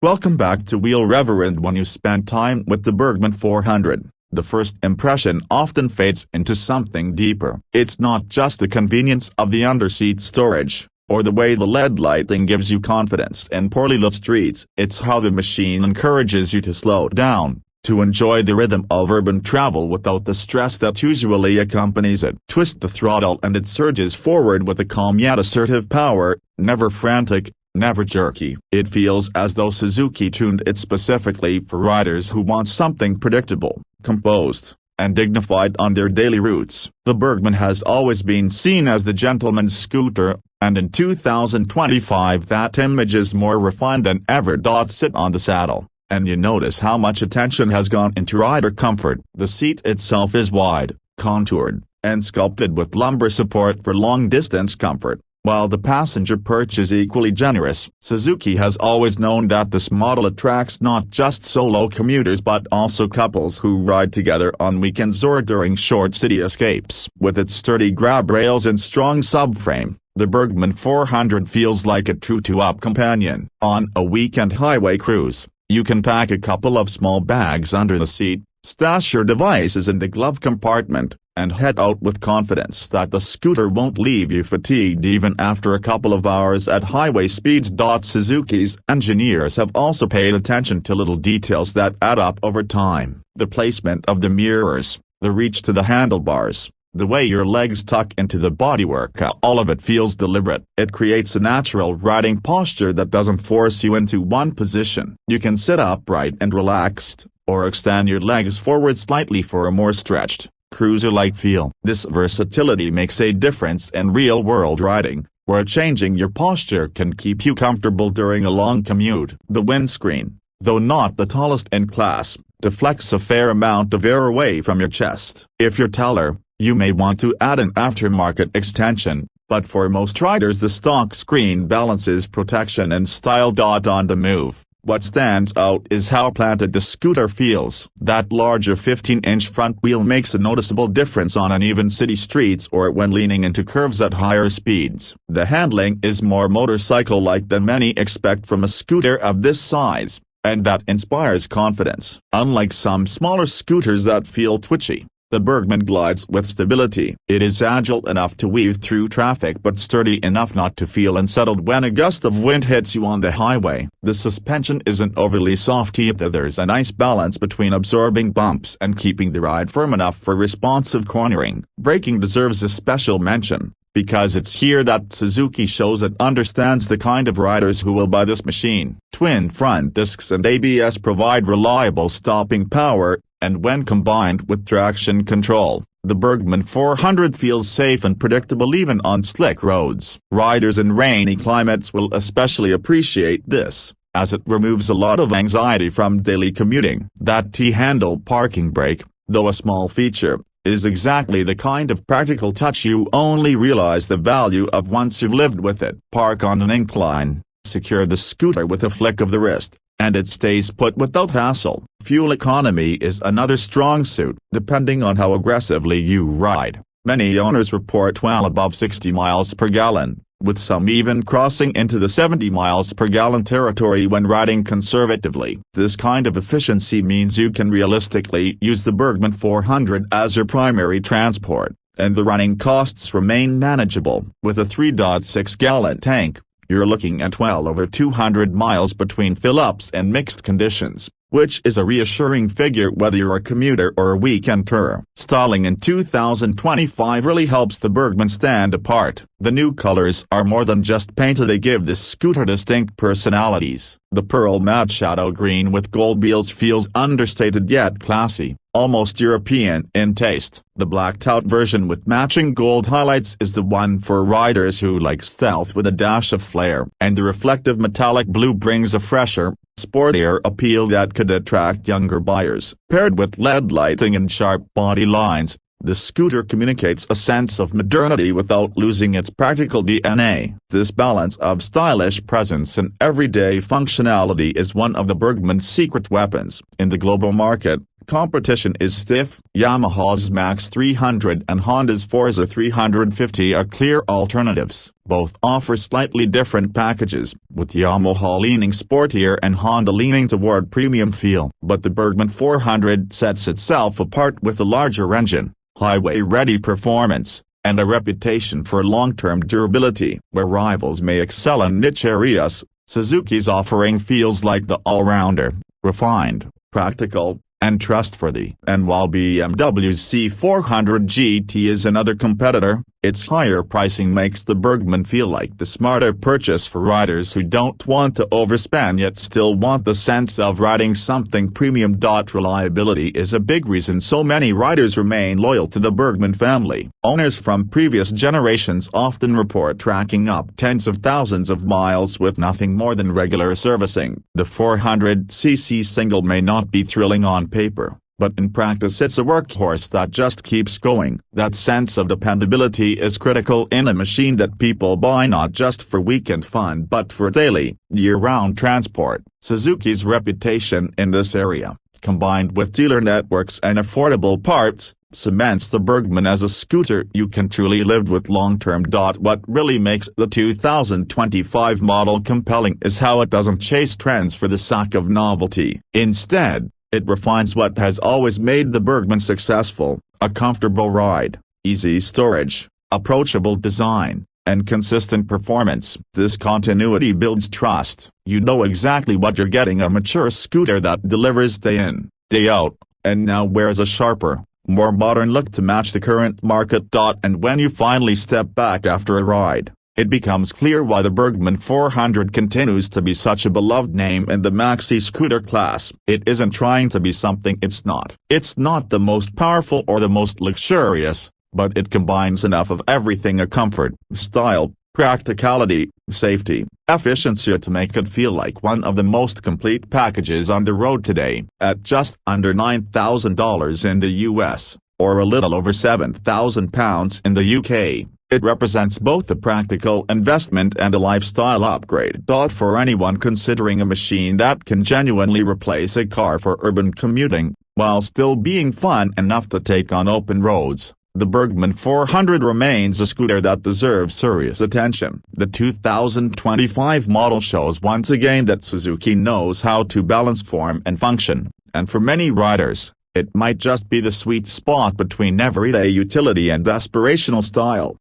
Welcome back to Wheel Rev. And when you spend time with the Burgman 400, the first impression often fades into something deeper. It's not just the convenience of the underseat storage, or the way the LED lighting gives you confidence in poorly lit streets. It's how the machine encourages you to slow down, to enjoy the rhythm of urban travel without the stress that usually accompanies it. Twist the throttle and it surges forward with a calm yet assertive power, never frantic, never jerky. It feels as though Suzuki tuned it specifically for riders who want something predictable, composed, and dignified on their daily routes. The Burgman has always been seen as the gentleman's scooter, and in 2025 that image is more refined than ever. Sit on the saddle, and you notice how much attention has gone into rider comfort. The seat itself is wide, contoured, and sculpted with lumbar support for long-distance comfort, while the passenger perch is equally generous. Suzuki has always known that this model attracts not just solo commuters but also couples who ride together on weekends or during short city escapes. With its sturdy grab rails and strong subframe, the Burgman 400 feels like a true two-up companion. On a weekend highway cruise, you can pack a couple of small bags under the seat, stash your devices in the glove compartment, and head out with confidence that the scooter won't leave you fatigued even after a couple of hours at highway speeds. Suzuki's engineers have also paid attention to little details that add up over time. The placement of the mirrors, the reach to the handlebars, the way your legs tuck into the bodywork, all of it feels deliberate. It creates a natural riding posture that doesn't force you into one position. You can sit upright and relaxed, or extend your legs forward slightly for a more stretched, cruiser-like feel. This versatility makes a difference in real-world riding, where changing your posture can keep you comfortable during a long commute. The windscreen, though not the tallest in class, deflects a fair amount of air away from your chest. If you're taller, you may want to add an aftermarket extension, but for most riders the stock screen balances protection and style. On the move, what stands out is how planted the scooter feels. That larger 15-inch front wheel makes a noticeable difference on uneven city streets or when leaning into curves at higher speeds. The handling is more motorcycle-like than many expect from a scooter of this size, and that inspires confidence. Unlike some smaller scooters that feel twitchy, the Burgman glides with stability. It is agile enough to weave through traffic but sturdy enough not to feel unsettled when a gust of wind hits you on the highway. The suspension isn't overly soft either. There's a nice balance between absorbing bumps and keeping the ride firm enough for responsive cornering. Braking deserves a special mention, because it's here that Suzuki shows it understands the kind of riders who will buy this machine. Twin front discs and ABS provide reliable stopping power, and when combined with traction control, the Burgman 400 feels safe and predictable even on slick roads. Riders in rainy climates will especially appreciate this, as it removes a lot of anxiety from daily commuting. That T-handle parking brake, though a small feature, is exactly the kind of practical touch you only realize the value of once you've lived with it. Park on an incline, secure the scooter with a flick of the wrist, and it stays put without hassle. Fuel economy is another strong suit. Depending on how aggressively you ride, many owners report well above 60 miles per gallon, with some even crossing into the 70 miles per gallon territory when riding conservatively. This kind of efficiency means you can realistically use the Burgman 400 as your primary transport, and the running costs remain manageable. With a 3.6-gallon tank, you're looking at well over 200 miles between fill-ups and mixed conditions, which is a reassuring figure whether you're a commuter or a weekender. Styling in 2025 really helps the Burgman stand apart. The new colors are more than just paint, they give this scooter distinct personalities. The pearl matte shadow green with gold wheels feels understated yet classy, almost European in taste. The blacked-out version with matching gold highlights is the one for riders who like stealth with a dash of flair. And the reflective metallic blue brings a fresher, sportier appeal that could attract younger buyers. Paired with LED lighting and sharp body lines, the scooter communicates a sense of modernity without losing its practical DNA. This balance of stylish presence and everyday functionality is one of the Burgman's secret weapons. In the global market, competition is stiff. Yamaha's XMAX 300 and Honda's Forza 350 are clear alternatives. Both offer slightly different packages, with Yamaha leaning sportier and Honda leaning toward premium feel. But the Burgman 400 sets itself apart with a larger engine, highway-ready performance, and a reputation for long-term durability. Where rivals may excel in niche areas, Suzuki's offering feels like the all-rounder, refined, practical, and trustworthy. And while BMW C 400 GT is another competitor, its higher pricing makes the Burgman feel like the smarter purchase for riders who don't want to overspend yet still want the sense of riding something premium. Reliability is a big reason so many riders remain loyal to the Burgman family. Owners from previous generations often report tracking up tens of thousands of miles with nothing more than regular servicing. The 400cc single may not be thrilling on paper, but in practice it's a workhorse that just keeps going. That sense of dependability is critical in a machine that people buy not just for weekend fun but for daily, year-round transport. Suzuki's reputation in this area, combined with dealer networks and affordable parts, cements the Burgman as a scooter you can truly live with long-term. What really makes the 2025 model compelling is how it doesn't chase trends for the sake of novelty. Instead, it refines what has always made the Burgman successful: a comfortable ride, easy storage, approachable design, and consistent performance. This continuity builds trust. You know exactly what you're getting: a mature scooter that delivers day in, day out, and now wears a sharper, more modern look to match the current market. And when you finally step back after a ride, it becomes clear why the Burgman 400 continues to be such a beloved name in the maxi-scooter class. It isn't trying to be something it's not. It's not the most powerful or the most luxurious, but it combines enough of everything: a comfort, style, practicality, safety, efficiency to make it feel like one of the most complete packages on the road today. At just under $9,000 in the US, or a little over £7,000 in the UK, it represents both a practical investment and a lifestyle upgrade. For anyone considering a machine that can genuinely replace a car for urban commuting, while still being fun enough to take on open roads, the Burgman 400 remains a scooter that deserves serious attention. The 2025 model shows once again that Suzuki knows how to balance form and function, and for many riders, it might just be the sweet spot between everyday utility and aspirational style.